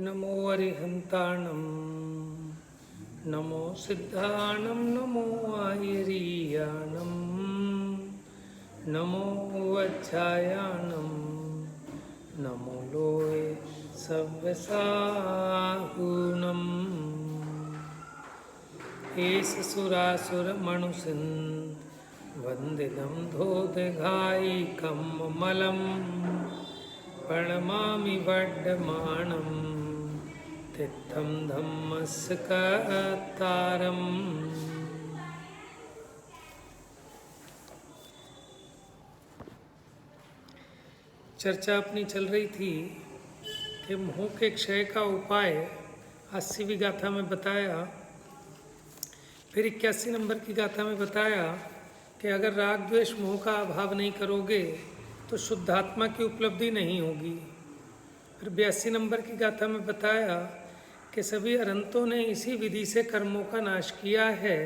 नमो अरिहन्ताणं नमो सिद्धाणं नमो आयरीयाणं नमो वज्रायाणं नमो लोये सव्यसाहूनम् एष सुरासुरमणुसिन् वन्दितं धोदघायिकं मलम् प्रणमामि वड्डमाणं तित्थं धम्मस्य कर्तारम्। चर्चा अपनी चल रही थी कि मोह के क्षय का उपाय 80वीं गाथा में बताया, फिर 81 नंबर की गाथा में बताया कि अगर राग द्वेष मोह का अभाव नहीं करोगे तो शुद्ध आत्मा की उपलब्धि नहीं होगी। फिर 82 नंबर की गाथा में बताया कि सभी अरहंतों ने इसी विधि से कर्मों का नाश किया है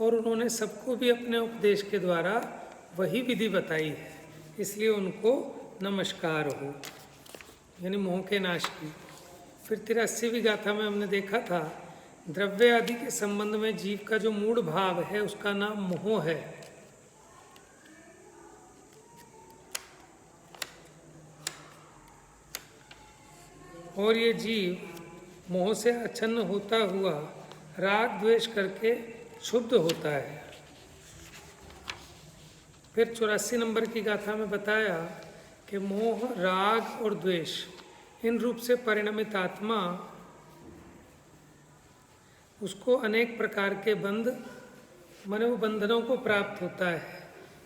और उन्होंने सबको भी अपने उपदेश के द्वारा वही विधि बताई है, इसलिए उनको नमस्कार हो, यानी मोह के नाश की। फिर 83वीं गाथा में हमने देखा था द्रव्य आदि के संबंध में जीव का जो मूढ़ भाव है उसका नाम मोह है। और ये जीव मोह से आच्छन्न होता हुआ राग द्वेष करके क्षुब्ध होता है। फिर 84 नंबर की गाथा में बताया कि मोह, राग और द्वेष इन रूप से परिणमित आत्मा उसको अनेक प्रकार के बंध माने वो बंधनों को प्राप्त होता है,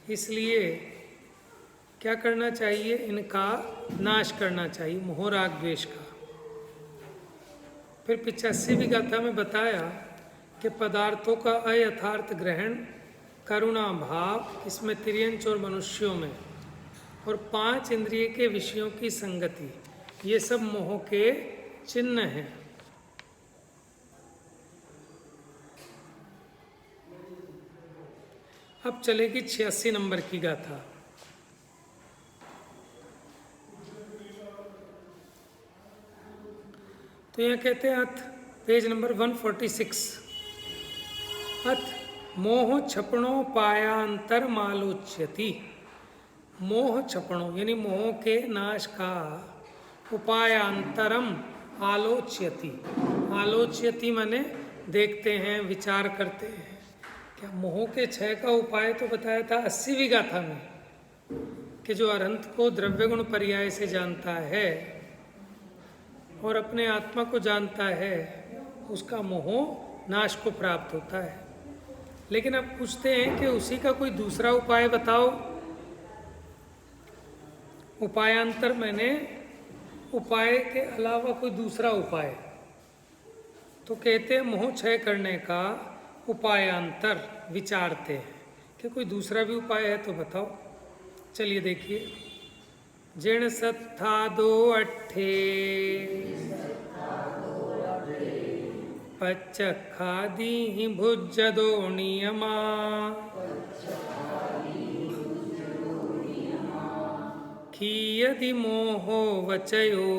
इसलिए क्या करना चाहिए, इनका नाश करना चाहिए, मोह राग द्वेष का। फिर 85वीं गाथा में बताया कि पदार्थों का अयथार्थ ग्रहण, करुणा भाव इसमें तिर्यंच और मनुष्यों में, और 5 इंद्रिय के विषयों की संगति, ये सब मोह के चिन्ह हैं। अब चलेगी 86 नंबर की गाथा। तो यहाँ कहते हैं अथ, पेज नंबर 146, अथ मोह क्षपणों पायांतर मालोच्यति। मोह क्षपणों यानी मोह के नाश का उपायांतरम आलोच्यति। आलोच्यति माने देखते हैं, विचार करते हैं। क्या मोह के क्षय का उपाय तो बताया था 80वीं गाथा में कि जो अरहंत को द्रव्य गुण पर्याय से जानता है और अपने आत्मा को जानता है उसका मोह नाश को प्राप्त होता है। लेकिन अब पूछते हैं कि उसी का कोई दूसरा उपाय बताओ। उपायांतर मैंने उपाय के अलावा कोई दूसरा उपाय, तो कहते हैं मोह क्षय करने का उपायांतर विचारते हैं कि कोई दूसरा भी उपाय है तो बताओ। चलिए देखिए, जिण सत्था दो अट्ठे पच्चखादी ही भुज दो नियमा खीयदि मोहो वचयो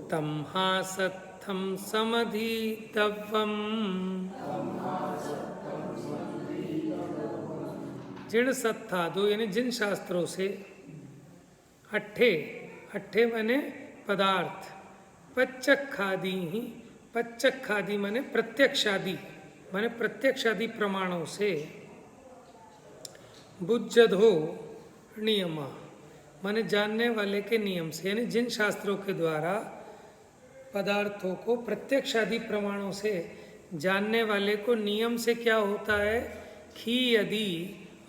तम्हा सत्थम समधितव्यम। जिन सत्था दो यानी जिन शास्त्रों से, अट्ठे, अट्ठे माने पदार्थ, पच्चखादी ही, पच्चखादी माने प्रत्यक्षादि, माने प्रत्यक्षादि प्रमाणों से, बुज्जधो नियमा माने जानने वाले के नियम से, यानी जिन शास्त्रों के द्वारा पदार्थों को प्रत्यक्षादि प्रमाणों से जानने वाले को नियम से क्या होता है, खी यदि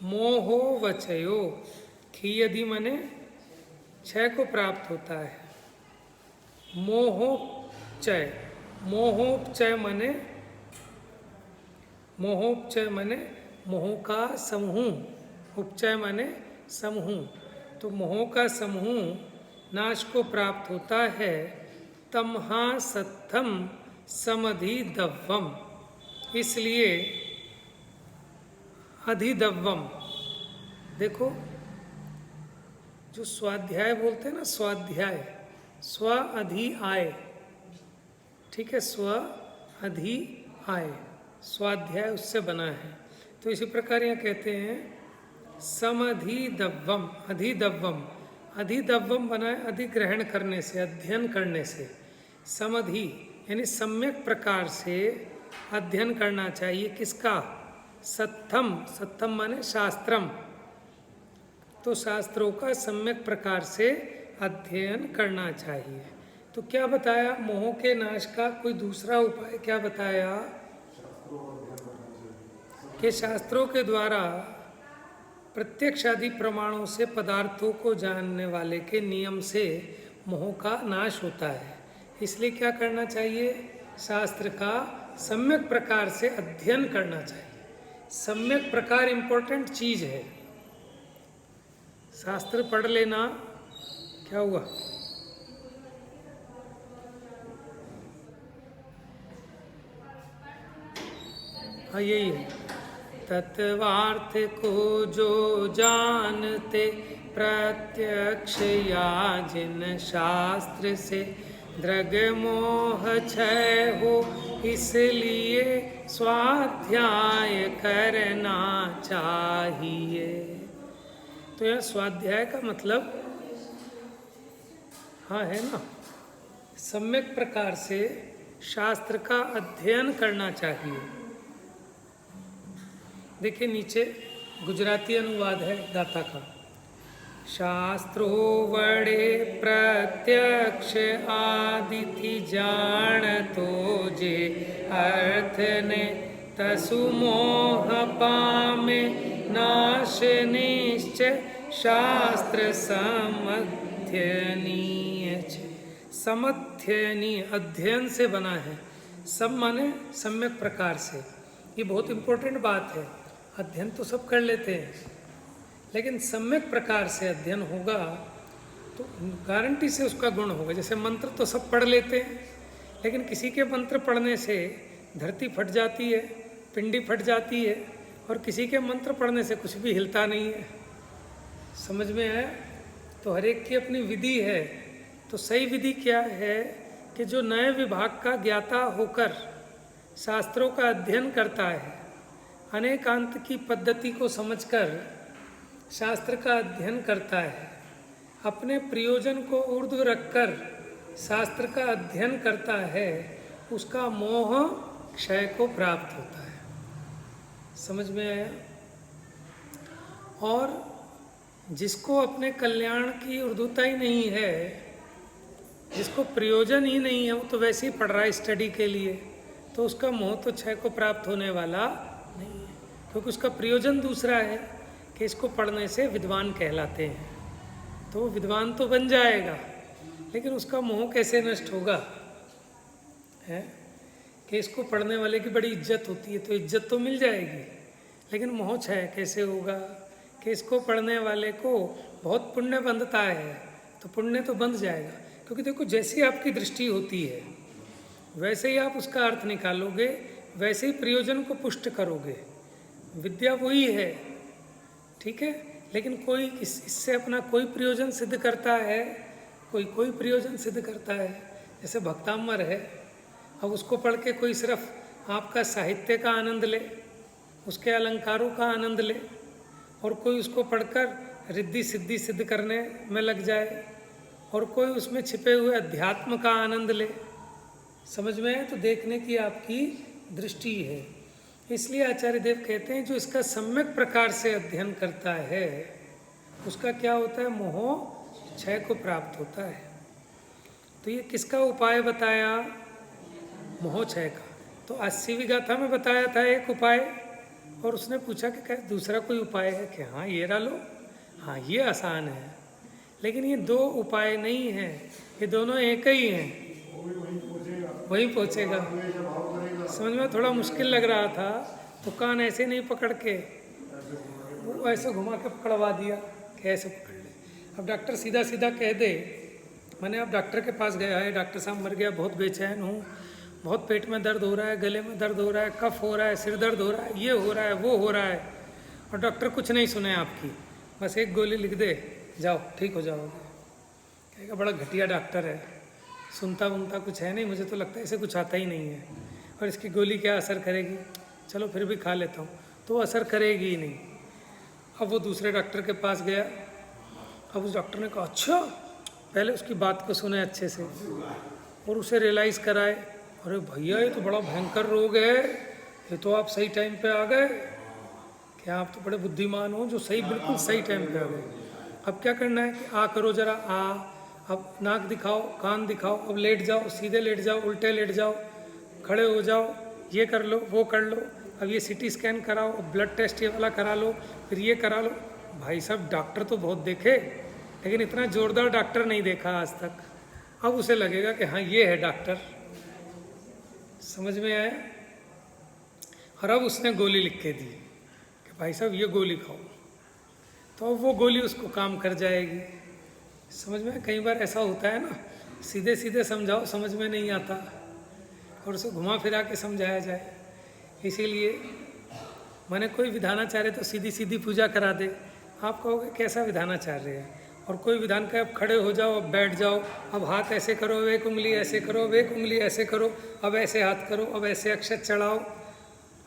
मोहो वचयो, खी यदि माने क्षय को प्राप्त होता है। मोहोपचय, मोहोपचय माने, मोहोपचय माने मोह का समूह, उपचय माने समूह, तो मोह का समूह नाश को प्राप्त होता है। तमहा सत्थम समधिदव्वम, इसलिए अधिदव्वम, देखो जो स्वाध्याय बोलते हैं ना, स्वाध्याय, स्व अधि आय, ठीक है, स्व अधि आय, स्वाध्याय उससे बना है। तो इसी प्रकार यहाँ कहते हैं समधिदव्वम, अधिदव्वम, अधिदव्वम बना है अधिग्रहण करने से, अध्ययन करने से। समधि यानी सम्यक प्रकार से अध्ययन करना चाहिए। किसका? सत्थम, सत्थम माने शास्त्रम, तो शास्त्रों का सम्यक प्रकार से अध्ययन करना चाहिए। तो क्या बताया? मोह के नाश का कोई दूसरा उपाय क्या बताया? कि शास्त्रों के द्वारा प्रत्यक्ष आदि प्रमाणों से पदार्थों को जानने वाले के नियम से मोह का नाश होता है। इसलिए क्या करना चाहिए? शास्त्र का सम्यक प्रकार से अध्ययन करना चाहिए। सम्यक प्रकार इम्पोर्टेंट चीज है। शास्त्र पढ़ लेना, क्या हुआ? हाँ यही है, तत्वार्थ को जो जानते प्रत्यक्ष या जिन शास्त्र से दृग मोह क्षय हो, इसलिए स्वाध्याय करना चाहिए। तो यह स्वाध्याय का मतलब हाँ है ना, सम्यक प्रकार से शास्त्र का अध्ययन करना चाहिए। देखिए नीचे गुजराती अनुवाद है दाता का। शास्त्रो वड़े प्रत्यक्ष आदिति जान तो जे अर्थ ने तसु मोह पामे नाश निश्चय शास्त्र समध्यनीय। समध्यनीय अध्ययन से बना है। सब माने सम्यक प्रकार से। ये बहुत इम्पोर्टेंट बात है। अध्ययन तो सब कर लेते हैं, लेकिन सम्यक प्रकार से अध्ययन होगा तो गारंटी से उसका गुण होगा। जैसे मंत्र तो सब पढ़ लेते हैं, लेकिन किसी के मंत्र पढ़ने से धरती फट जाती है, पिंडी फट जाती है, और किसी के मंत्र पढ़ने से कुछ भी हिलता नहीं है। समझ में है? तो हर एक की अपनी विधि है। तो सही विधि क्या है कि जो नए विभाग का ज्ञाता होकर शास्त्रों का अध्ययन करता है, अनेकांत की पद्धति को समझकर शास्त्र का अध्ययन करता है, अपने प्रयोजन को ऊर्ध्व रखकर शास्त्र का अध्ययन करता है, उसका मोह क्षय को प्राप्त होता है। समझ में आया? और जिसको अपने कल्याण की ऊर्ध्वता ही नहीं है, जिसको प्रयोजन ही नहीं है, वो तो वैसे ही पढ़ रहा है स्टडी के लिए, तो उसका मोह तो क्षय को प्राप्त होने वाला नहीं है, क्योंकि उसका प्रयोजन दूसरा है कि इसको पढ़ने से विद्वान कहलाते हैं। तो विद्वान तो बन जाएगा, लेकिन उसका मोह कैसे नष्ट होगा? है कि इसको पढ़ने वाले की बड़ी इज्जत होती है, तो इज्जत तो मिल जाएगी, लेकिन मोह क्षय कैसे होगा? कि इसको पढ़ने वाले को बहुत पुण्य बंधता है, तो पुण्य तो बंध जाएगा। क्योंकि देखो, जैसी आपकी दृष्टि होती है वैसे ही आप उसका अर्थ निकालोगे, वैसे ही प्रयोजन को पुष्ट करोगे। विद्या वही है, ठीक है, लेकिन कोई इससे अपना कोई प्रयोजन सिद्ध करता है, कोई प्रयोजन सिद्ध करता है। जैसे भक्तामर है, अब उसको पढ़ के कोई सिर्फ आपका साहित्य का आनंद ले, उसके अलंकारों का आनंद ले, और कोई उसको पढ़कर रिद्धि सिद्धि सिद्ध करने में लग जाए, और कोई उसमें छिपे हुए अध्यात्म का आनंद ले। समझ में है? तो देखने की आपकी दृष्टि है। इसलिए आचार्य देव कहते हैं जो इसका सम्यक प्रकार से अध्ययन करता है उसका क्या होता है? मोह क्षय को प्राप्त होता है। तो ये किसका उपाय बताया? मोह क्षय का। तो 80वीं गाथा में बताया था एक उपाय, और उसने पूछा कि क्या दूसरा कोई उपाय है? कि हाँ ये लो, हाँ ये आसान है। लेकिन ये दो उपाय नहीं है, ये दोनों एक ही हैं, वही पहुँचेगा। समझ में थोड़ा मुश्किल लग रहा था, तो कान ऐसे नहीं पकड़ के वो ऐसे घुमा के पकड़वा दिया कि ऐसे पकड़ ले। अब डॉक्टर सीधा सीधा कह दे, मैंने अब डॉक्टर के पास गया है, डॉक्टर साहब मर गया, बहुत बेचैन हूँ, बहुत पेट में दर्द हो रहा है, गले में दर्द हो रहा है, कफ हो रहा है, सिर दर्द हो रहा है, ये हो रहा है, वो हो रहा है, और डॉक्टर कुछ नहीं सुने आपकी, बस एक गोली लिख दे, जाओ ठीक हो जाओगे। कहेगा बड़ा घटिया डॉक्टर है, सुनता वुनता कुछ है नहीं, मुझे तो लगता है इसे कुछ आता ही नहीं है, और इसकी गोली क्या असर करेगी, चलो फिर भी खा लेता हूँ, तो वो असर करेगी ही नहीं। अब वो दूसरे डॉक्टर के पास गया। अब उस डॉक्टर ने कहा अच्छा, पहले उसकी बात को सुने अच्छे से और उसे रियलाइज़ कराए, अरे भैया ये तो बड़ा भयंकर रोग है, ये तो आप सही टाइम पे आ गए, क्या आप तो बड़े बुद्धिमान हो जो सही बिल्कुल सही टाइम पे आ गए। अब क्या करना है कि आ करो जरा, अब नाक दिखाओ, कान दिखाओ, अब लेट जाओ, सीधे लेट जाओ, उल्टे लेट जाओ, खड़े हो जाओ, ये कर लो वो कर लो, अब ये सीटी स्कैन कराओ, अब ब्लड टेस्ट ये वाला करा लो, फिर ये करा लो। भाई साहब डॉक्टर तो बहुत देखे, लेकिन इतना जोरदार डॉक्टर नहीं देखा आज तक। अब उसे लगेगा कि हाँ ये है डॉक्टर, समझ में आया। और अब उसने गोली लिख के दी कि भाई साहब ये गोली खाओ, तो अब वो गोली उसको काम कर जाएगी। समझ में, कई बार ऐसा होता है ना, सीधे सीधे समझाओ समझ में नहीं आता, और उसे घुमा फिरा के समझाया जाए। इसीलिए मैंने कोई विधानाचार्य तो सीधी सीधी पूजा करा दे, आप कहोगे कैसा विधानाचार्य है। और कोई विधान का अब खड़े हो जाओ, अब बैठ जाओ, अब हाथ ऐसे करो, अब एक उंगली ऐसे करो, अब एक उंगली ऐसे करो, अब ऐसे हाथ करो, अब ऐसे अक्षत चढ़ाओ,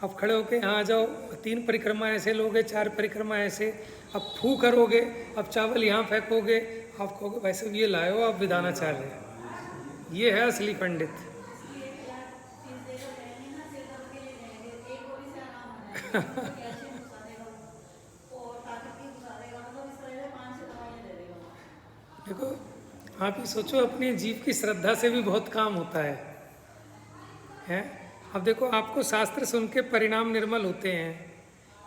अब खड़े होके यहाँ आ जाओ, 3 परिक्रमा ऐसे लोगे, 4 परिक्रमा ऐसे, अब फू करोगे, अब चावल यहाँ फेंकोगे, आप कहोगे भाई साहब ये लाए हो आप विधानाचार्य, ये है असली पंडित। देखो आप ही सोचो, अपने जीव की श्रद्धा से भी बहुत काम होता है? अब देखो आपको शास्त्र सुन के परिणाम निर्मल होते हैं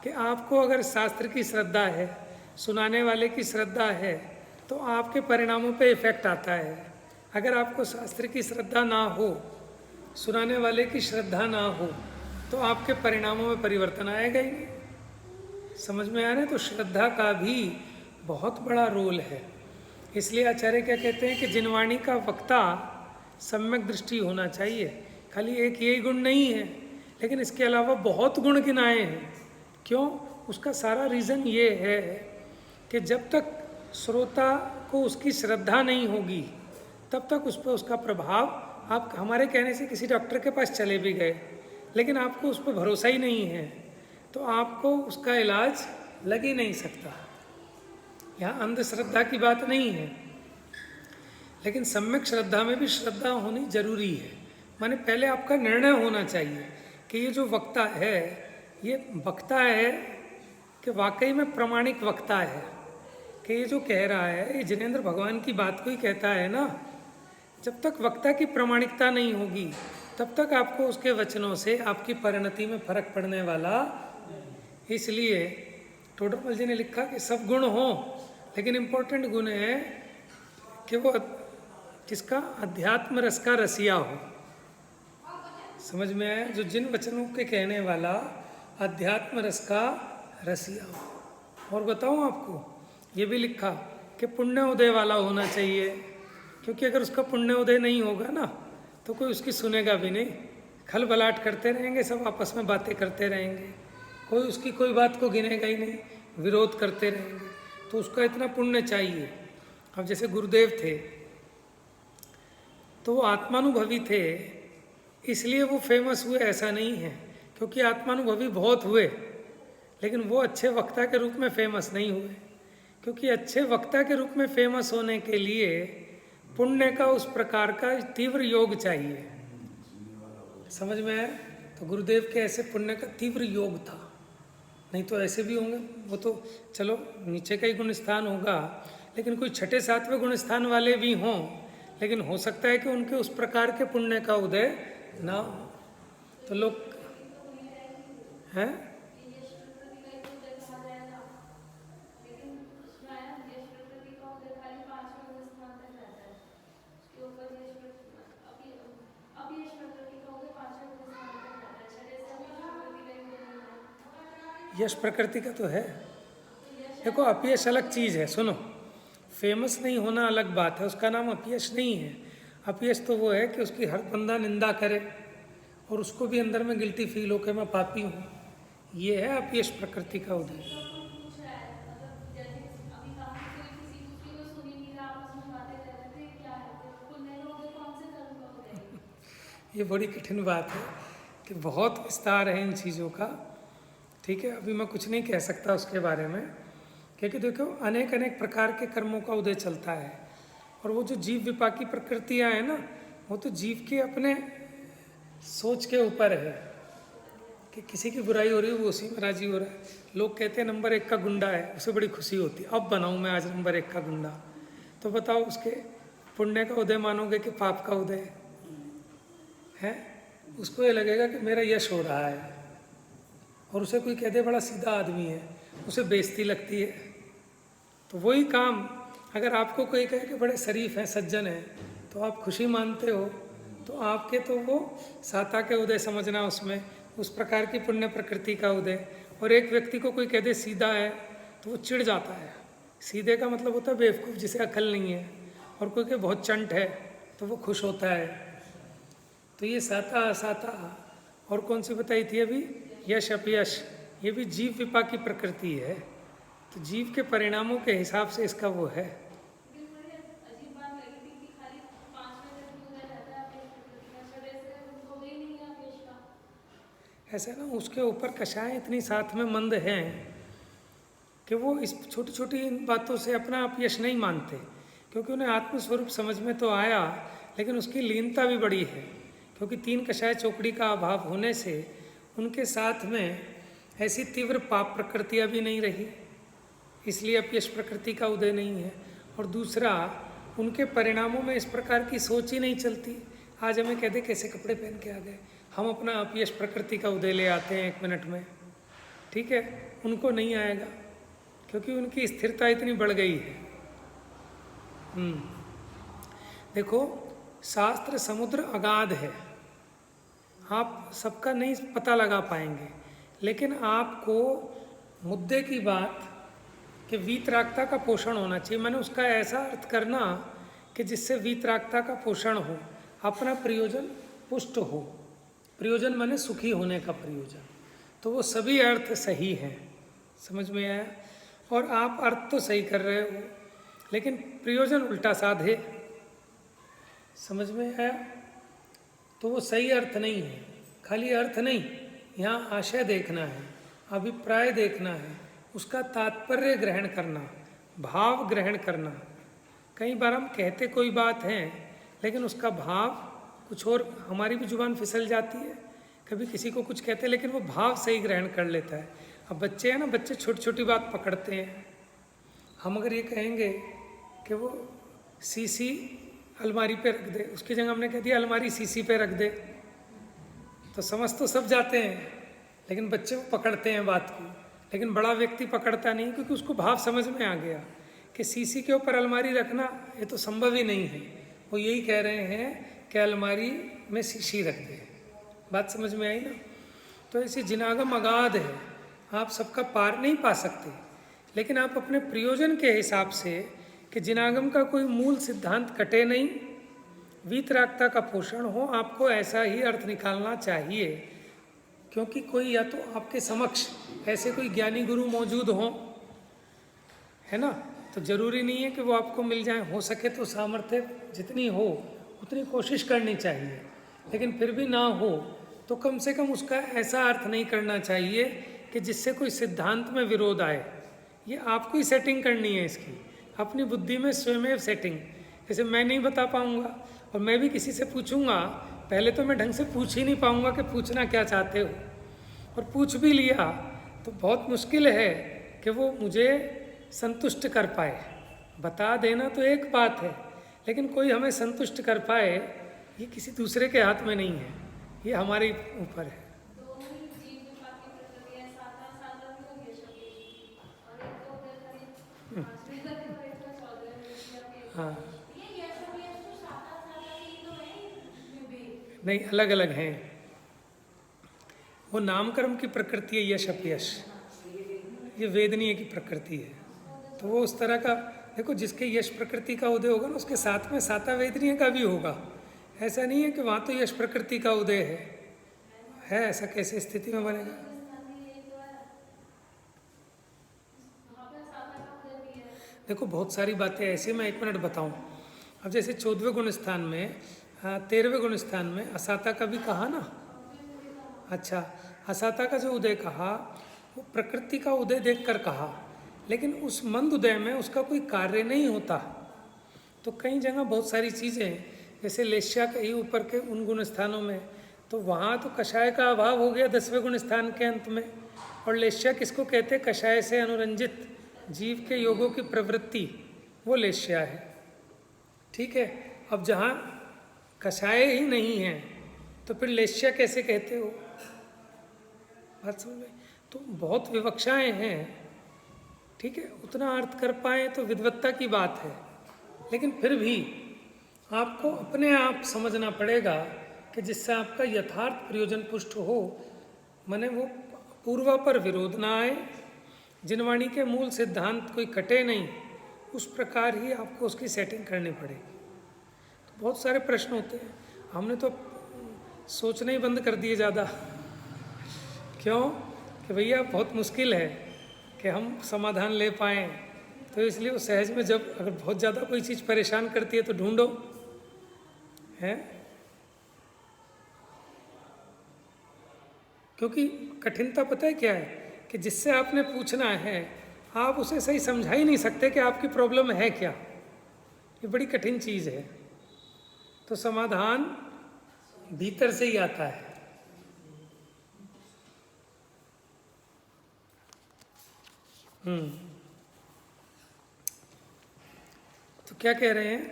कि आपको अगर शास्त्र की श्रद्धा है, सुनाने वाले की श्रद्धा है, तो आपके परिणामों पे इफेक्ट आता है। अगर आपको शास्त्र की श्रद्धा ना हो, सुनाने वाले की श्रद्धा ना हो, तो आपके परिणामों में परिवर्तन आएगा ही नहीं। समझ में आ रहा है? तो श्रद्धा का भी बहुत बड़ा रोल है। इसलिए आचार्य क्या कहते हैं कि जिनवाणी का वक्ता सम्यक दृष्टि होना चाहिए। खाली एक यही गुण नहीं है, लेकिन इसके अलावा बहुत गुण गिनाए हैं। क्यों? उसका सारा रीज़न ये है कि जब तक श्रोता को उसकी श्रद्धा नहीं होगी, तब तक उस पर उसका प्रभाव, आप हमारे कहने से किसी डॉक्टर के पास चले भी गए, लेकिन आपको उस पर भरोसा ही नहीं है, तो आपको उसका इलाज लग ही नहीं सकता। यहाँ अंधश्रद्धा की बात नहीं है, लेकिन सम्यक श्रद्धा में भी श्रद्धा होनी जरूरी है। माने पहले आपका निर्णय होना चाहिए कि ये जो वक्ता है, ये वक्ता है कि वाकई में प्रामाणिक वक्ता है, कि ये जो कह रहा है ये जिनेंद्र भगवान की बात को ही कहता है ना। जब तक वक्ता की प्रामाणिकता नहीं होगी, तब तक आपको उसके वचनों से आपकी परिणति में फर्क पड़ने वाला। इसलिए टोडरमल जी ने लिखा कि सब गुण हो, लेकिन इम्पोर्टेंट गुण है कि वो जिसका अध्यात्म रस का रसिया हो। समझ में आया? जो जिन वचनों के कहने वाला अध्यात्म रस का रसिया हो। और बताऊं आपको, ये भी लिखा कि पुण्य उदय वाला होना चाहिए, क्योंकि अगर उसका पुण्य उदय नहीं होगा ना, तो कोई उसकी सुनेगा भी नहीं, खलबलाट करते रहेंगे, सब आपस में बातें करते रहेंगे, कोई उसकी कोई बात को गिनेगा ही नहीं, विरोध करते रहेंगे। तो उसका इतना पुण्य चाहिए। अब जैसे गुरुदेव थे, तो वो आत्मानुभवी थे, इसलिए वो फेमस हुए ऐसा नहीं है, क्योंकि आत्मानुभवी बहुत हुए, लेकिन वो अच्छे वक्ता के रूप में फेमस नहीं हुए। क्योंकि अच्छे वक्ता के रूप में फेमस होने के लिए पुण्य का उस प्रकार का तीव्र योग चाहिए। समझ में आया? तो गुरुदेव के ऐसे पुण्य का तीव्र योग था, नहीं तो ऐसे भी होंगे, वो तो चलो नीचे का ही गुण स्थान होगा, लेकिन कोई 6ठे 7वें गुण स्थान वाले भी हों, लेकिन हो सकता है कि उनके उस प्रकार के पुण्य का उदय ना हो। तो लोग हैं, यश प्रकृति का तो है। देखो अपयश अलग चीज़ है, सुनो, फेमस नहीं होना अलग बात है, उसका नाम अपयश नहीं है। अपयश तो वो है कि उसकी हर बंदा निंदा करे और उसको भी अंदर में गिल्टी फील हो के मैं पापी हूँ, ये है अपयश प्रकृति का उदय। ये बड़ी कठिन बात है कि बहुत विस्तार है इन चीज़ों का। ठीक है, अभी मैं कुछ नहीं कह सकता उसके बारे में, क्योंकि देखो अनेक अनेक प्रकार के कर्मों का उदय चलता है। और वो जो जीव विपाकी प्रकृतियाँ हैं ना, वो तो जीव के अपने सोच के ऊपर है कि किसी की बुराई हो रही है वो उसी में राजी हो रहा है। लोग कहते हैं नंबर 1 का गुंडा है, उसे बड़ी खुशी होती है, अब बनाऊँ मैं आज नंबर 1 का गुंडा। तो बताओ उसके पुण्य का उदय मानोगे कि पाप का उदय है? उसको ये लगेगा कि मेरा यश हो रहा है। और उसे कोई कह दे बड़ा सीधा आदमी है, उसे बेइज्जती लगती है। तो वही काम अगर आपको कोई कहे कि बड़े शरीफ हैं, सज्जन हैं, तो आप खुशी मानते हो, तो आपके तो वो साता के उदय समझना उसमें, उस प्रकार की पुण्य प्रकृति का उदय। और एक व्यक्ति को कोई कह दे सीधा है तो वो चिढ़ जाता है। सीधे का मतलब होता है बेवकूफ़, जिसे अकल नहीं है। और कोई कहे बहुत चंट है तो वो खुश होता है। तो ये साता असाता और कौन सी बताई थी अभी, यश अपयश, ये भी जीव विपाकी प्रकृति है। तो जीव के परिणामों के हिसाब से इसका वो है। ऐसा ना उसके ऊपर कषाएं इतनी साथ में मंद हैं कि वो इस छोटी छोटी इन बातों से अपना आप यश नहीं मानते, क्योंकि उन्हें आत्मस्वरूप समझ में तो आया, लेकिन उसकी लीनता भी बड़ी है। क्योंकि 3 कषाय चौकड़ी का अभाव होने से उनके साथ में ऐसी तीव्र पाप प्रकृतियाँ भी नहीं रही, इसलिए अपयश प्रकृति का उदय नहीं है। और दूसरा, उनके परिणामों में इस प्रकार की सोच ही नहीं चलती। आज हमें कह दे कैसे कपड़े पहन के आ गए, हम अपना अपयश प्रकृति का उदय ले आते हैं 1 मिनट में। ठीक है, उनको नहीं आएगा क्योंकि उनकी स्थिरता इतनी बढ़ गई है। देखो शास्त्र समुद्र अगाध है, आप सबका नहीं पता लगा पाएंगे, लेकिन आपको मुद्दे की बात कि वीतरागता का पोषण होना चाहिए। मैंने उसका ऐसा अर्थ करना कि जिससे वीतरागता का पोषण हो, अपना प्रयोजन पुष्ट हो। प्रयोजन माने सुखी होने का प्रयोजन। तो वो सभी अर्थ सही हैं, समझ में आया? और आप अर्थ तो सही कर रहे हो, लेकिन प्रयोजन उल्टा साधे, समझ में आया? तो वो सही अर्थ नहीं है। खाली अर्थ नहीं, यहाँ आशय देखना है, अभिप्राय देखना है, उसका तात्पर्य ग्रहण करना, भाव ग्रहण करना। कई बार हम कहते कोई बात है लेकिन उसका भाव कुछ और, हमारी भी जुबान फिसल जाती है। कभी किसी को कुछ कहते हैं लेकिन वो भाव सही ग्रहण कर लेता है। अब बच्चे हैं ना, बच्चे छोटी छोटी बात पकड़ते हैं। हम अगर ये कहेंगे कि वो सीसी अलमारी पे रख दे, उसकी जगह हमने कह दिया अलमारी सीसी पे रख दे, तो समझ तो सब जाते हैं, लेकिन बच्चे वो पकड़ते हैं बात को। लेकिन बड़ा व्यक्ति पकड़ता नहीं, क्योंकि उसको भाव समझ में आ गया कि सीसी के ऊपर अलमारी रखना ये तो संभव ही नहीं है। वो यही कह रहे हैं कि अलमारी में शीशी रख दे। बात समझ में आई ना? तो ऐसी जिनागम अगाध है, आप सबका पार नहीं पा सकते, लेकिन आप अपने प्रयोजन के हिसाब से कि जिनागम का कोई मूल सिद्धांत कटे नहीं, वीतरागता का पोषण हो, आपको ऐसा ही अर्थ निकालना चाहिए। क्योंकि कोई या तो आपके समक्ष ऐसे कोई ज्ञानी गुरु मौजूद हों, है ना, तो जरूरी नहीं है कि वो आपको मिल जाए। हो सके तो सामर्थ्य जितनी हो उतनी कोशिश करनी चाहिए, लेकिन फिर भी ना हो तो कम से कम उसका ऐसा अर्थ नहीं करना चाहिए कि जिससे कोई सिद्धांत में विरोध आए। ये आपको ही सेटिंग करनी है इसकी, अपनी बुद्धि में स्वयं सेटिंग। जैसे मैं नहीं बता पाऊँगा और मैं भी किसी से पूछूंगा, पहले तो मैं ढंग से पूछ ही नहीं पाऊँगा कि पूछना क्या चाहते हो, और पूछ भी लिया तो बहुत मुश्किल है कि वो मुझे संतुष्ट कर पाए। बता देना तो एक बात है, लेकिन कोई हमें संतुष्ट कर पाए ये किसी दूसरे के हाथ में नहीं है, ये हमारे ऊपर है। हाँ नहीं, अलग अलग हैं। वो नामकर्म की प्रकृति है यश अपयश, ये वेदनीय की प्रकृति है। तो वो उस तरह का देखो, जिसके यश प्रकृति का उदय होगा ना, उसके साथ में साता वेदनीय का भी होगा। ऐसा नहीं है कि वहाँ तो यश प्रकृति का उदय है ऐसा कैसे स्थिति में बनेगा? देखो बहुत सारी बातें ऐसी, मैं 1 मिनट बताऊं। अब जैसे 14वें गुण स्थान में 13वें गुण स्थान में असाता का भी कहा ना। अच्छा, असाता का जो उदय कहा वो प्रकृति का उदय देखकर कहा, लेकिन उस मंद उदय में उसका कोई कार्य नहीं होता। तो कई जगह बहुत सारी चीज़ें, जैसे लेश्या कही ऊपर के उन गुण स्थानों में, तो वहाँ तो कषाय का अभाव हो गया 10वें गुण स्थान के अंत में। और लेश्या किसको कहते? कषाय से अनुरंजित जीव के योगों की प्रवृत्ति, वो लेश्या है। ठीक है, अब जहाँ कषाय ही नहीं है तो फिर लेश्या कैसे कहते हो? बात समझ में? तो बहुत विवक्षाएं हैं। ठीक है, उतना अर्थ कर पाए तो विद्वत्ता की बात है, लेकिन फिर भी आपको अपने आप समझना पड़ेगा कि जिससे आपका यथार्थ प्रयोजन पुष्ट हो, माने वो पूर्वा पर विरोध ना आए, जिनवाणी के मूल सिद्धांत कोई कटे नहीं, उस प्रकार ही आपको उसकी सेटिंग करनी पड़ेगी। तो बहुत सारे प्रश्न होते हैं, हमने तो सोचना ही बंद कर दिए ज़्यादा। क्यों? कि भैया बहुत मुश्किल है कि हम समाधान ले पाएँ, तो इसलिए वो सहज में जब अगर बहुत ज़्यादा कोई चीज़ परेशान करती है तो ढूंढो, है? क्योंकि कठिनता पता है क्या है कि जिससे आपने पूछना है आप उसे सही समझा ही नहीं सकते कि आपकी प्रॉब्लम है क्या। ये बड़ी कठिन चीज़ है। तो समाधान भीतर से ही आता है। तो क्या कह रहे हैं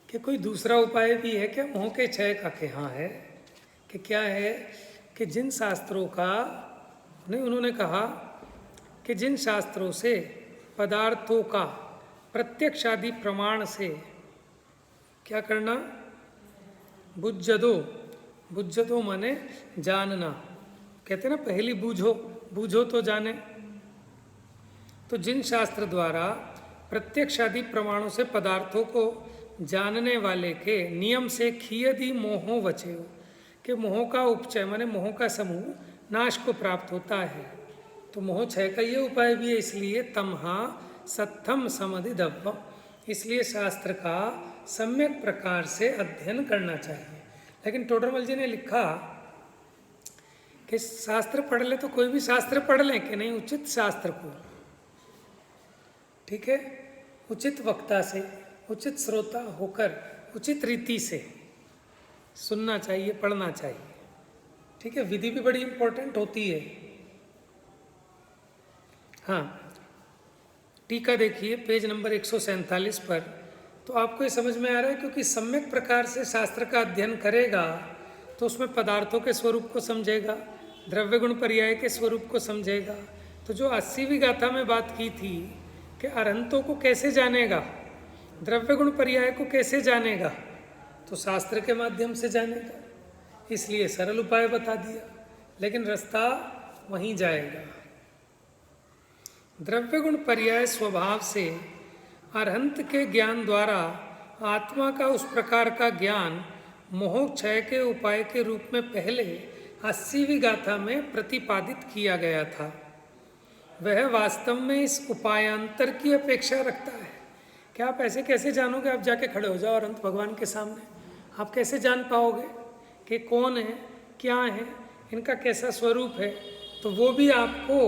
कि कोई दूसरा उपाय भी है क्या मोह के क्षय का? के हाँ है। कि क्या है कि जिन शास्त्रों का नहीं, उन्होंने कहा कि जिन शास्त्रों से पदार्थों का प्रत्यक्षादि प्रमाण से क्या करना? बुझ्जदो, बुझ्जदो माने जानना। कहते ना पहली बूझो, बूझो तो जाने। तो जिन शास्त्र द्वारा प्रत्यक्षादि प्रमाणों से पदार्थों को जानने वाले के नियम से खियदि मोहो वचे, कि मोह का उपचय माने मोह का समूह नाश को प्राप्त होता है। तो मोह क्षय का ये उपाय भी है, इसलिए तमहा सत्थम समधिदव्वम, इसलिए शास्त्र का सम्यक प्रकार से अध्ययन करना चाहिए। लेकिन टोडरमल जी ने लिखा कि शास्त्र पढ़ ले तो कोई भी शास्त्र पढ़ लें कि नहीं, उचित शास्त्र को, ठीक है, उचित वक्ता से, उचित श्रोता होकर, उचित रीति से सुनना चाहिए, पढ़ना चाहिए। ठीक है, विधि भी बड़ी इंपॉर्टेंट होती है। हाँ, टीका देखिए पेज नंबर 147 पर, तो आपको ये समझ में आ रहा है, क्योंकि सम्यक प्रकार से शास्त्र का अध्ययन करेगा तो उसमें पदार्थों के स्वरूप को समझेगा, द्रव्य गुण पर्याय के स्वरूप को समझेगा। तो जो 80वीं गाथा में बात की थी कि अरहंतों को कैसे जानेगा, द्रव्य गुण पर्याय को कैसे जानेगा, तो शास्त्र के माध्यम से जानेगा। इसलिए सरल उपाय बता दिया, लेकिन रास्ता वहीं जाएगा। द्रव्य गुण पर्याय स्वभाव से अरहंत के ज्ञान द्वारा आत्मा का उस प्रकार का ज्ञान मोह क्षय के उपाय के रूप में पहले 80वीं गाथा में प्रतिपादित किया गया था। वह वास्तव में इस उपायांतर की अपेक्षा रखता है। क्या आप ऐसे कैसे जानोगे? आप जाके खड़े हो जाओ अरहंत भगवान के सामने, आप कैसे जान पाओगे कि कौन है, क्या है, इनका कैसा स्वरूप है? तो वो भी आपको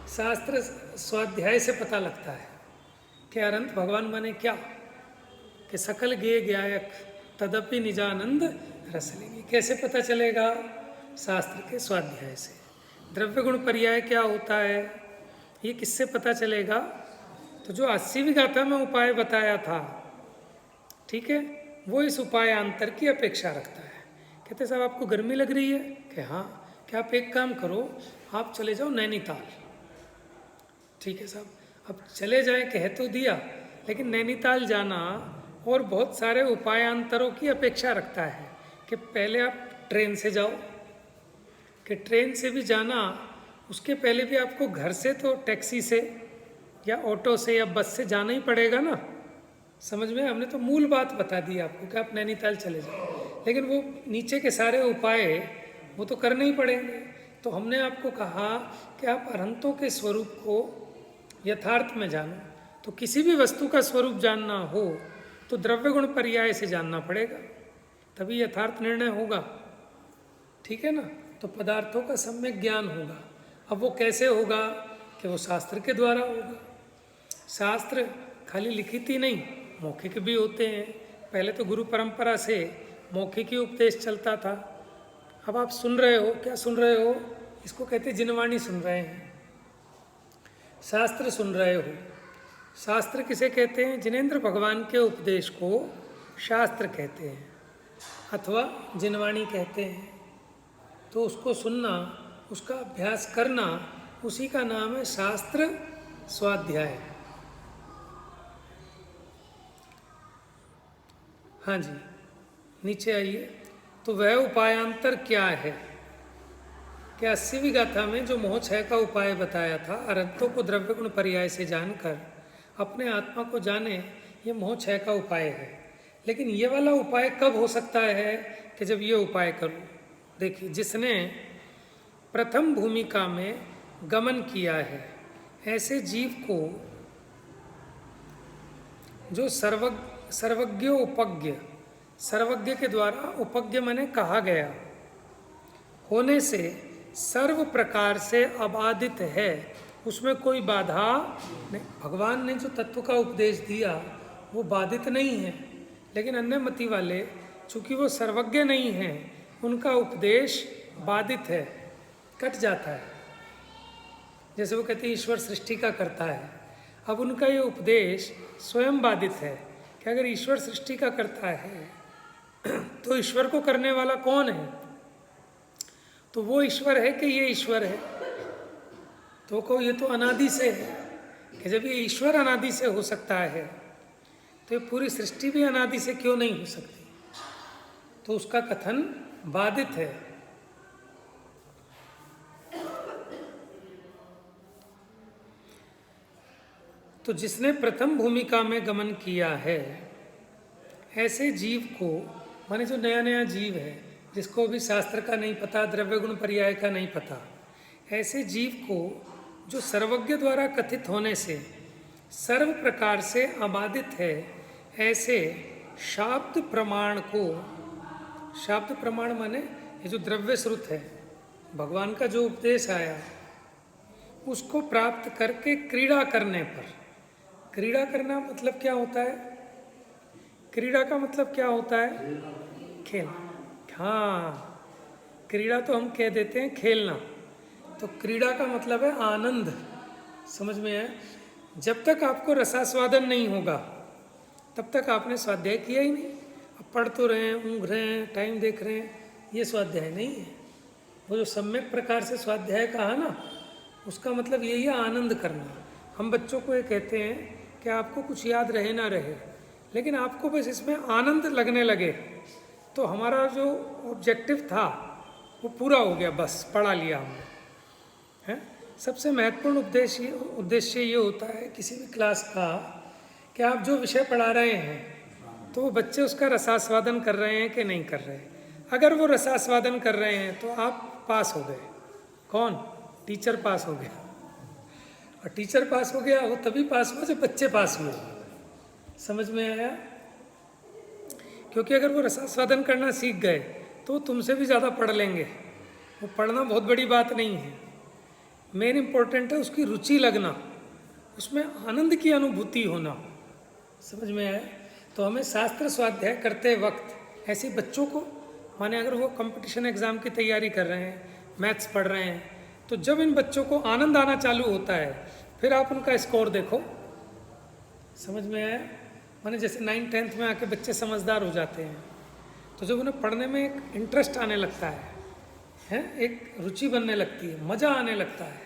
शास्त्र स्वाध्याय से पता लगता है कि अरहंत भगवान माने क्या, कि सकल गेय ज्ञायक तदपि निजानंद रस लेंगे। कैसे पता चलेगा? शास्त्र के स्वाध्याय से। द्रव्य गुण पर्याय क्या होता है, ये किससे पता चलेगा? तो जो 80वीं गाथा में उपाय बताया था, ठीक है, वो इस उपाय अंतर की अपेक्षा रखता है। कहते साहब आपको गर्मी लग रही है? कि हाँ। क्या आप एक काम करो, आप चले जाओ नैनीताल। ठीक है साहब, अब चले जाए कह तो दिया, लेकिन नैनीताल जाना और बहुत सारे उपायांतरों की अपेक्षा रखता है कि पहले आप ट्रेन से जाओ, कि ट्रेन से भी जाना, उसके पहले भी आपको घर से तो टैक्सी से या ऑटो से या बस से जाना ही पड़ेगा ना। समझ में? हमने तो मूल बात बता दी आपको कि आप नैनीताल चले जाओ, लेकिन वो नीचे के सारे उपाय वो तो करने ही पड़ेंगे। तो हमने आपको कहा कि आप अरहंतों के स्वरूप को यथार्थ में जानो। तो किसी भी वस्तु का स्वरूप जानना हो तो द्रव्य गुण पर्याय से जानना पड़ेगा, तभी यथार्थ निर्णय होगा। ठीक है ना। तो पदार्थों का सम्यक ज्ञान होगा। अब वो कैसे होगा कि वो शास्त्र के द्वारा होगा। शास्त्र खाली लिखित ही नहीं, मौखिक भी होते हैं। पहले तो गुरु परंपरा से मौखिक ही उपदेश चलता था। अब आप सुन रहे हो, क्या सुन रहे हो? इसको कहते जिनवाणी सुन रहे हैं, शास्त्र सुन रहे हो। शास्त्र किसे कहते हैं? जिनेंद्र भगवान के उपदेश को शास्त्र कहते हैं अथवा जिनवाणी कहते हैं। तो उसको सुनना, उसका अभ्यास करना, उसी का नाम है शास्त्र स्वाध्याय। हाँ जी, नीचे आइए। तो वह उपायांतर क्या है? कि 80वीं गाथा में जो मोह क्षय का उपाय बताया था, अरहतों को द्रव्य गुण पर्याय से जानकर अपने आत्मा को जाने, ये मोह क्षय का उपाय है। लेकिन ये वाला उपाय कब हो सकता है? कि जब ये उपाय करूँ। देखिए, जिसने प्रथम भूमिका में गमन किया है, ऐसे जीव को जो सर्वज्ञ उपज्ञ, सर्वज्ञ के द्वारा उपज्ञ माने कहा गया होने से सर्व प्रकार से अबाधित है, उसमें कोई बाधा नहीं। भगवान ने जो तत्व का उपदेश दिया वो बाधित नहीं है। लेकिन अन्य मति वाले, चूंकि वो सर्वज्ञ नहीं हैं, उनका उपदेश बाधित है, कट जाता है। जैसे वो कहते हैं ईश्वर सृष्टि का करता है। अब उनका ये उपदेश स्वयं बाधित है कि अगर ईश्वर सृष्टि का करता है तो ईश्वर को करने वाला कौन है? तो वो ईश्वर है कि ये ईश्वर है? तो कहो ये तो अनादि से है। कि जब ये ईश्वर अनादि से हो सकता है तो ये पूरी सृष्टि भी अनादि से क्यों नहीं हो सकती? तो उसका कथन बाधित है। तो जिसने प्रथम भूमिका में गमन किया है, ऐसे जीव को, माने जो नया नया जीव है, जिसको अभी शास्त्र का नहीं पता, द्रव्य गुण पर्याय का नहीं पता, ऐसे जीव को जो सर्वज्ञ द्वारा कथित होने से सर्व प्रकार से अबाधित है, ऐसे शाब्द प्रमाण को, शाब्द प्रमाण माने ये जो द्रव्य श्रुत है, भगवान का जो उपदेश आया, उसको प्राप्त करके क्रीड़ा करने पर, क्रीड़ा करना मतलब क्या होता है? क्रीड़ा का मतलब क्या होता है? खेल। हाँ, क्रीड़ा तो हम कह देते हैं खेलना, तो क्रीड़ा का मतलब है आनंद। समझ में है? जब तक आपको रसास्वादन नहीं होगा तब तक आपने स्वाध्याय किया ही नहीं। अब पढ़ तो रहे हैं, ऊँघ रहे हैं, टाइम देख रहे हैं, ये स्वाध्याय नहीं है। वो जो सम्यक प्रकार से स्वाध्याय कहा ना, उसका मतलब यही है आनंद करना। हम बच्चों को ये कहते हैं कि आपको कुछ याद रहे ना रहे, लेकिन आपको बस इसमें आनंद लगने लगे तो हमारा जो ऑब्जेक्टिव था वो पूरा हो गया, बस पढ़ा लिया हमने। है सबसे महत्वपूर्ण उद्देश्य ये होता है किसी भी क्लास का कि आप जो विषय पढ़ा रहे हैं तो वो बच्चे उसका रसास्वादन कर रहे हैं कि नहीं कर रहे हैं। अगर वो रसास्वादन कर रहे हैं तो आप पास हो गए। कौन? टीचर पास हो गया। और टीचर पास हो गया वो तभी पास हुआ जब बच्चे पास हुए। समझ में आया? क्योंकि अगर वो रसास्वादन करना सीख गए तो तुमसे भी ज़्यादा पढ़ लेंगे। वो पढ़ना बहुत बड़ी बात नहीं है, मेन इम्पोर्टेंट है उसकी रुचि लगना, उसमें आनंद की अनुभूति होना। समझ में आया? तो हमें शास्त्र स्वाध्याय करते वक्त ऐसे बच्चों को, माने अगर वो कंपटीशन एग्ज़ाम की तैयारी कर रहे हैं, मैथ्स पढ़ रहे हैं, तो जब इन बच्चों को आनंद आना चालू होता है फिर आप उनका स्कोर देखो। समझ में आया? माने जैसे 9th 10th में आके बच्चे समझदार हो जाते हैं, तो जब उन्हें पढ़ने में एक इंटरेस्ट आने लगता है, एक रुचि बनने लगती है, मज़ा आने लगता है,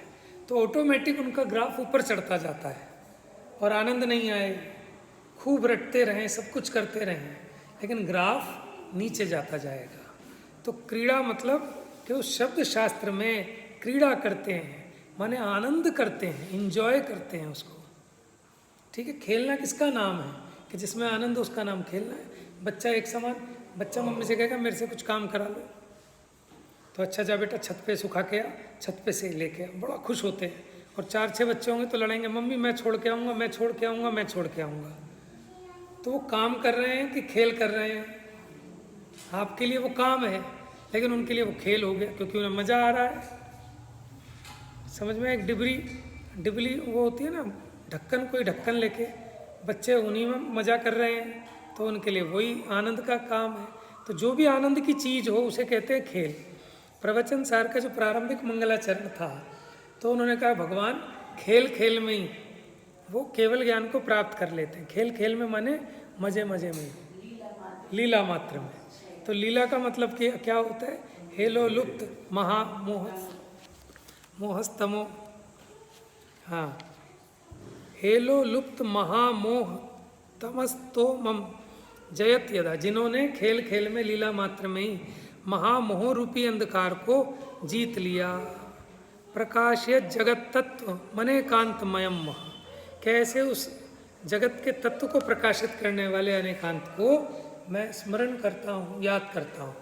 तो ऑटोमेटिक उनका ग्राफ ऊपर चढ़ता जाता है। और आनंद नहीं आए, खूब रटते रहें, सब कुछ करते रहें, लेकिन ग्राफ नीचे जाता जाएगा। तो क्रीड़ा मतलब कि उस शब्द शास्त्र में क्रीड़ा करते हैं, माने आनंद करते हैं, इंजॉय करते हैं उसको। ठीक है? खेलना किसका नाम है? कि जिसमें आनंद, उसका नाम खेलना है। बच्चा एक समान, बच्चा मम्मी से कहेगा मेरे से कुछ काम करा लो, तो अच्छा जा बेटा छत पे सुखा के आ, छत पे से लेके आ, बड़ा खुश होते हैं। और 4-6 बच्चे होंगे तो लड़ेंगे, मम्मी मैं छोड़ के आऊँगा, मैं छोड़ के आऊँगा, मैं छोड़ के आऊँगा। तो वो काम कर रहे हैं कि खेल कर रहे हैं? आपके लिए वो काम है, लेकिन उनके लिए वो खेल हो गया, क्योंकि उन्हें मज़ा आ रहा है। समझ में? एक डिबली वो होती है ना, ढक्कन, कोई ढक्कन लेके बच्चे उन्हीं में मज़ा कर रहे हैं, तो उनके लिए वही आनंद का काम है। तो जो भी आनंद की चीज़ हो उसे कहते हैं खेल। प्रवचन सार का जो प्रारंभिक मंगलाचरण था, तो उन्होंने कहा भगवान खेल खेल में ही वो केवल ज्ञान को प्राप्त कर लेते हैं। खेल खेल में माने मजे मजे में, लीला मात्र में। तो लीला का मतलब क्या होता है? हेलो लुप्त महामोह मोहस्तमो, हाँ, हेलो लुप्त महामोह तमस्तो मम जयत यदा, जिन्होंने खेल खेल में, लीला मात्र में ही महामोह रूपी अंधकार को जीत लिया। प्रकाशय जगत तत्व मने कांतमयम, कैसे उस जगत के तत्व को प्रकाशित करने वाले अनेकांत को मैं स्मरण करता हूँ, याद करता हूँ।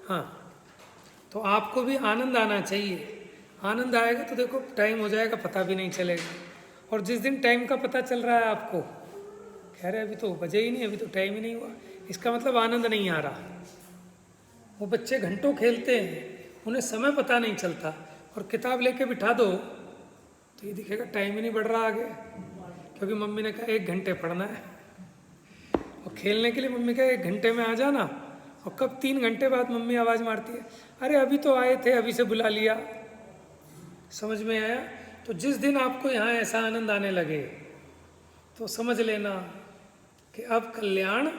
हाँ, तो आपको भी आनंद आना चाहिए। आनंद आएगा तो देखो टाइम हो जाएगा, पता भी नहीं चलेगा। और जिस दिन टाइम का पता चल रहा है आपको, कह रहे अभी तो बजे ही नहीं, अभी तो टाइम ही नहीं हुआ, इसका मतलब आनंद नहीं आ रहा। वो बच्चे घंटों खेलते हैं, उन्हें समय पता नहीं चलता, और किताब लेके बिठा दो तो ये दिखेगा टाइम ही नहीं बढ़ रहा आगे, क्योंकि मम्मी ने कहा 1 घंटे पढ़ना है। और खेलने के लिए मम्मी कहा 1 घंटे में आ जाना, और कब 3 घंटे बाद मम्मी आवाज़ मारती है, अरे अभी तो आए थे, अभी से बुला लिया। समझ में आया? तो जिस दिन आपको यहाँ ऐसा आनंद आने लगे तो समझ लेना कि अब कल्याण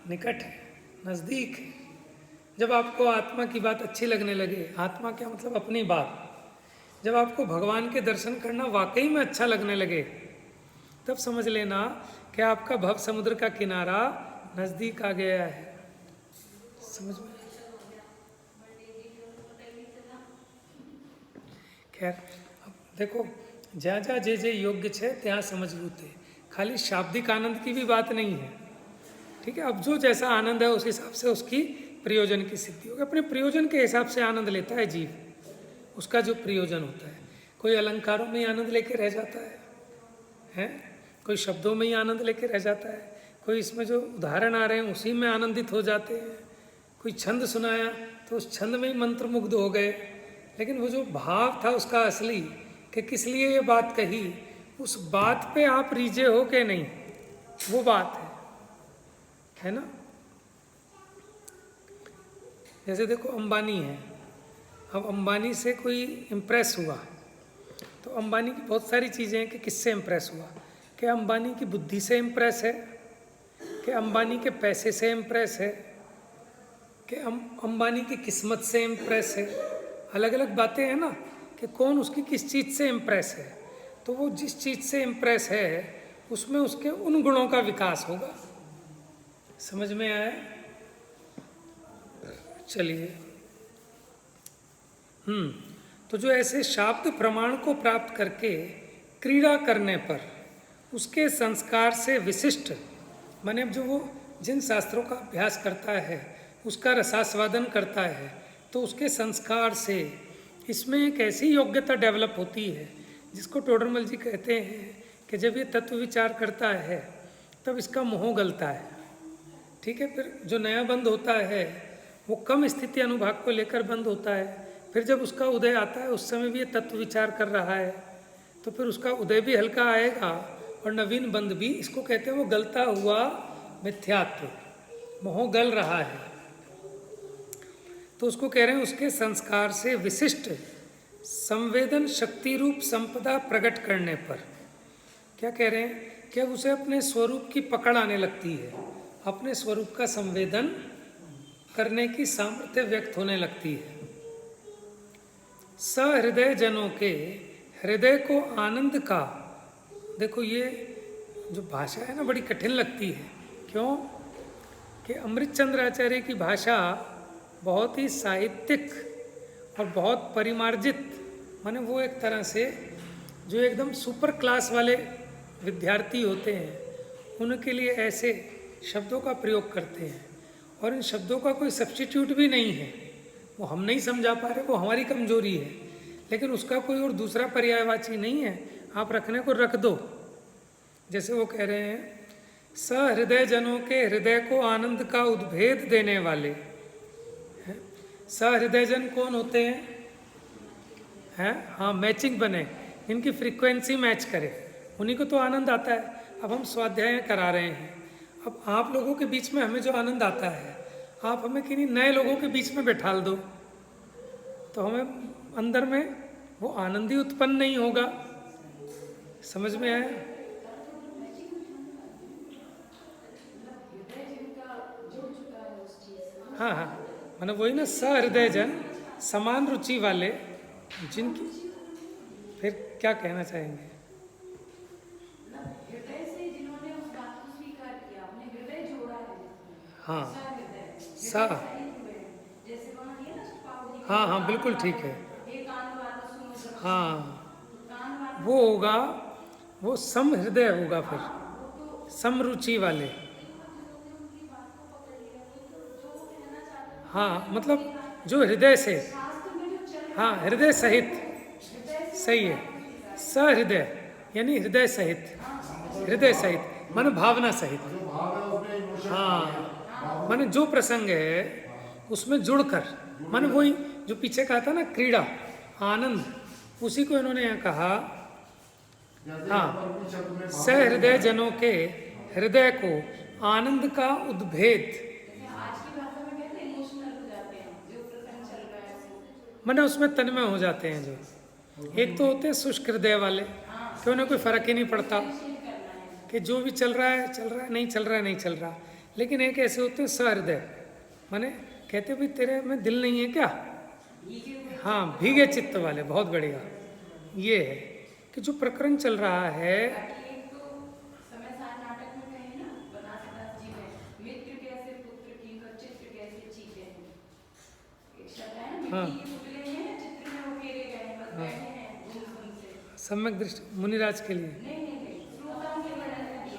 निकट है, नज़दीक है। जब आपको आत्मा की बात अच्छी लगने लगे, आत्मा क्या मतलब अपनी बात, जब आपको भगवान के दर्शन करना वाकई में अच्छा लगने लगे, तब समझ लेना कि आपका भव समुद्र का किनारा नज़दीक आ गया है। समझ में? खैर, अब देखो, જ્યાં જ્યાં જે યોગ્ય છે ત્યાં સમજવું તે, खाली शाब्दिक आनंद की भी बात नहीं है। ठीक है, अब जो जैसा आनंद है उस हिसाब से उसकी प्रयोजन की सिद्धि होगी। अपने प्रयोजन के हिसाब से आनंद लेता है जीव, उसका जो प्रयोजन होता है। कोई अलंकारों में ही आनंद लेके रह जाता है, कोई शब्दों में ही आनंद लेके रह जाता है, कोई इसमें जो उदाहरण आ रहे हैं उसी में आनंदित हो जाते हैं, कोई छंद सुनाया तो उस छंद में ही मंत्रमुग्ध हो गए। लेकिन वो जो भाव था उसका असली, कि किस लिए ये बात कही, उस बात पे आप रीझे हो कि नहीं, वो बात है ना। जैसे देखो अंबानी है, अब अंबानी से कोई इम्प्रेस हुआ तो अंबानी की बहुत सारी चीज़ें हैं कि किससे इम्प्रेस हुआ, कि अंबानी की बुद्धि से इम्प्रेस है, कि अंबानी के पैसे से इम्प्रेस है, कि अंबानी की किस्मत से इम्प्रेस है। अलग अलग बातें हैं ना कि कौन उसकी किस चीज़ से इम्प्रेस है। तो वो जिस चीज़ से इम्प्रेस है उसमें उसके उन गुणों का विकास होगा। समझ में आया? चलिए, तो जो ऐसे शाब्द प्रमाण को प्राप्त करके क्रीड़ा करने पर उसके संस्कार से विशिष्ट, माने अब जो वो जिन शास्त्रों का अभ्यास करता है, उसका रसास्वादन करता है, तो उसके संस्कार से इसमें एक ऐसी योग्यता डेवलप होती है जिसको टोडरमल जी कहते हैं कि जब ये तत्व विचार करता है तब इसका मोह गलता है। ठीक है, फिर जो नया बंद होता है वो कम स्थिति अनुभाग को लेकर बंद होता है। फिर जब उसका उदय आता है उस समय भी ये तत्व विचार कर रहा है, तो फिर उसका उदय भी हल्का आएगा और नवीन बंद भी। इसको कहते हैं वो गलता हुआ मिथ्यात्व, मोह गल रहा है। तो उसको कह रहे हैं उसके संस्कार से विशिष्ट संवेदन शक्ति रूप संपदा प्रकट करने पर क्या कह रहे हैं कि अब उसे अपने स्वरूप की पकड़ आने लगती है, अपने स्वरूप का संवेदन करने की सामर्थ्य व्यक्त होने लगती है। सहृदय जनों के हृदय को आनंद का, देखो ये जो भाषा है ना बड़ी कठिन लगती है। क्यों? कि अमृतचंद्र आचार्य की भाषा बहुत ही साहित्यिक और बहुत परिमार्जित, माने वो एक तरह से जो एकदम सुपर क्लास वाले विद्यार्थी होते हैं उनके लिए ऐसे शब्दों का प्रयोग करते हैं, और इन शब्दों का कोई सब्स्टिट्यूट भी नहीं है। वो हम नहीं समझा पा रहे, वो हमारी कमजोरी है, लेकिन उसका कोई और दूसरा पर्यायवाची नहीं है, आप रखने को रख दो। जैसे वो कह रहे हैं सहृदय जनों के हृदय को आनंद का उद्भेद देने वाले। सहृदय जन कौन होते हैं? हाँ, मैचिंग बने, इनकी फ्रीक्वेंसी मैच करे, उन्हीं को तो आनंद आता है। अब हम स्वाध्याय करा रहे हैं, अब आप लोगों के बीच में हमें जो आनंद आता है, आप हमें किन्हीं नए लोगों के बीच में बैठाल दो तो हमें अंदर में वो आनंद ही उत्पन्न नहीं होगा। समझ में आया? हाँ हाँ, मतलब वही ना, सहृदय जन, समान रुचि वाले, जिनकी, फिर क्या कहना चाहेंगे? हाँ सा हाँ हाँ, बिल्कुल ठीक है। हाँ, वो होगा, वो समहृदय होगा, फिर समरुचि वाले। हाँ, मतलब जो हृदय से, हाँ, हृदय सहित, सही है, सहृदय यानी हृदय सहित, हृदय सहित मन भावना सहित। हाँ, माने जो प्रसंग है उसमें जुड़कर, माने वही जो पीछे कहा था ना, क्रीड़ा, आनंद, उसी को इन्होंने यहाँ कहा। हाँ, सहृदय जनों के हृदय को आनंद का उद्भेद, माने उसमें तन्मय हो जाते हैं। जो एक तो होते हैं शुष्क हृदय वाले, कि उन्हें कोई फर्क ही नहीं पड़ता कि जो भी चल रहा है चल रहा है, नहीं चल रहा है नहीं चल रहा। लेकिन एक ऐसे होते हैं सहृदय, माने कहते भाई तेरे में दिल नहीं है क्या? हाँ, भीगे चित्त वाले, बहुत बढ़िया। ये है कि जो प्रकरण चल रहा है, हाँ सम्यक दृष्टि मुनिराज के लिए,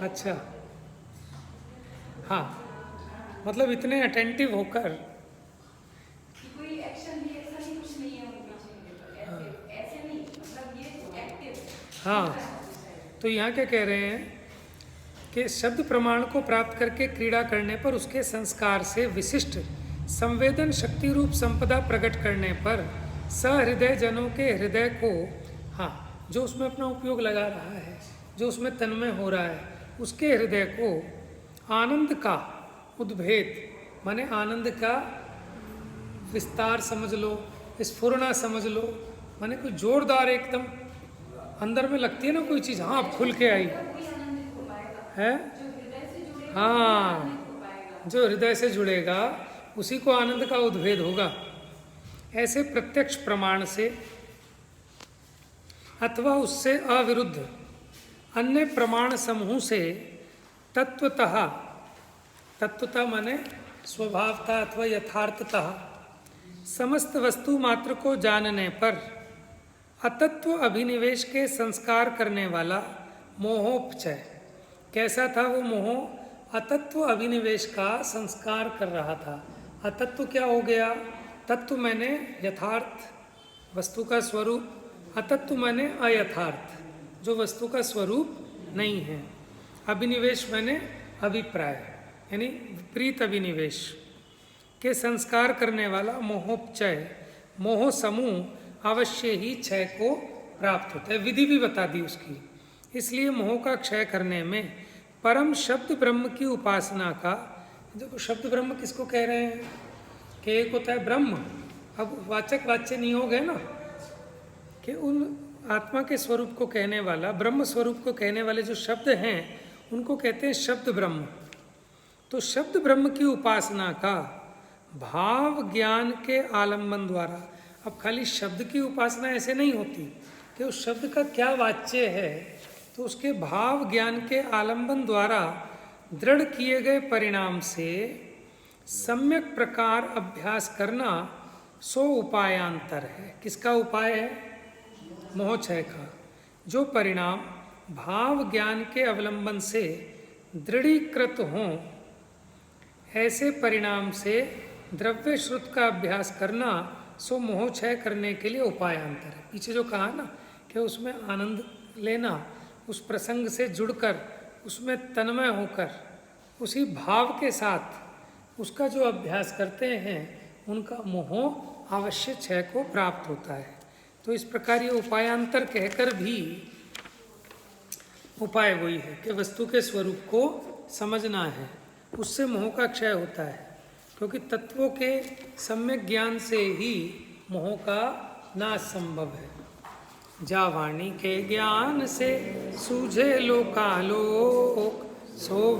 अच्छा, हाँ, मतलब इतने अटेंटिव होकर, कोई एक्शन रिएक्शन ही कुछ नहीं है उनके चेहरे पर, ऐसे नहीं, मतलब ये एक्टिव। हाँ, तो यहाँ क्या कह रहे हैं कि शब्द प्रमाण को प्राप्त करके क्रीड़ा करने पर उसके संस्कार से विशिष्ट संवेदन शक्ति रूप संपदा प्रकट करने पर सहृदय जनों के हृदय को, हाँ, जो उसमें अपना उपयोग लगा रहा है, जो उसमें तन्मय हो रहा है, उसके हृदय को आनंद का उद्भेद, माने आनंद का विस्तार समझ लो, स्फुरना समझ लो, माने कोई जोरदार एकदम अंदर में लगती है ना कोई चीज़, हाँ खुल के आई है। हाँ, जो हृदय से जुड़ेगा उसी को आनंद का उद्भेद होगा। ऐसे प्रत्यक्ष प्रमाण से अथवा उससे अविरुद्ध अन्य प्रमाण समूह से तत्वतः, तत्वतः माने स्वभावतः अथवा यथार्थतः समस्त वस्तु मात्र को जानने पर अतत्व अभिनिवेश के संस्कार करने वाला मोहोपचय, कैसा था वो मोह? अतत्व अभिनिवेश का संस्कार कर रहा था। अतत्व क्या हो गया? तत्व मैंने यथार्थ वस्तु का स्वरूप, अतत्व मैंने अयथार्थ जो वस्तु का स्वरूप नहीं है। अभिनिवेश मैंने अभिप्राय यानी विपरीत अभिनिवेश के संस्कार करने वाला मोहोपचय, मोह समूह अवश्य ही क्षय को प्राप्त होता है। विधि भी बता दी उसकी। इसलिए मोह का क्षय करने में परम शब्द ब्रह्म की उपासना का, देखो शब्द ब्रह्म किसको कह रहे हैं कि एक होता है ब्रह्म, अब वाचक वाच्य नहीं हो गए ना, कि उन आत्मा के स्वरूप को कहने वाला, ब्रह्म स्वरूप को कहने वाले जो शब्द हैं उनको कहते हैं शब्द ब्रह्म। तो शब्द ब्रह्म की उपासना का भाव ज्ञान के आलम्बन द्वारा, अब खाली शब्द की उपासना ऐसे नहीं होती कि उस शब्द का क्या वाच्य है, तो उसके भाव ज्ञान के आलम्बन द्वारा दृढ़ किए गए परिणाम से सम्यक प्रकार अभ्यास करना सो उपायांतर है। किसका उपाय है? मोहक्षय का। जो परिणाम भाव ज्ञान के अवलंबन से दृढ़ीकृत हों, ऐसे परिणाम से द्रव्य श्रुत का अभ्यास करना सो मोहक्षय करने के लिए उपायांतर है। पीछे जो कहा ना कि उसमें आनंद लेना, उस प्रसंग से जुड़कर उसमें तन्मय होकर उसी भाव के साथ उसका जो अभ्यास करते हैं उनका मोह अवश्य क्षय को प्राप्त होता है। तो इस प्रकार ये उपायांतर कहकर भी उपाय वही है कि वस्तु के स्वरूप को समझना है, उससे मोह का क्षय होता है, क्योंकि तत्वों के सम्यक ज्ञान से ही मोह का नाश संभव है। जा वाणी के ज्ञान से सूझे लोकालोक सो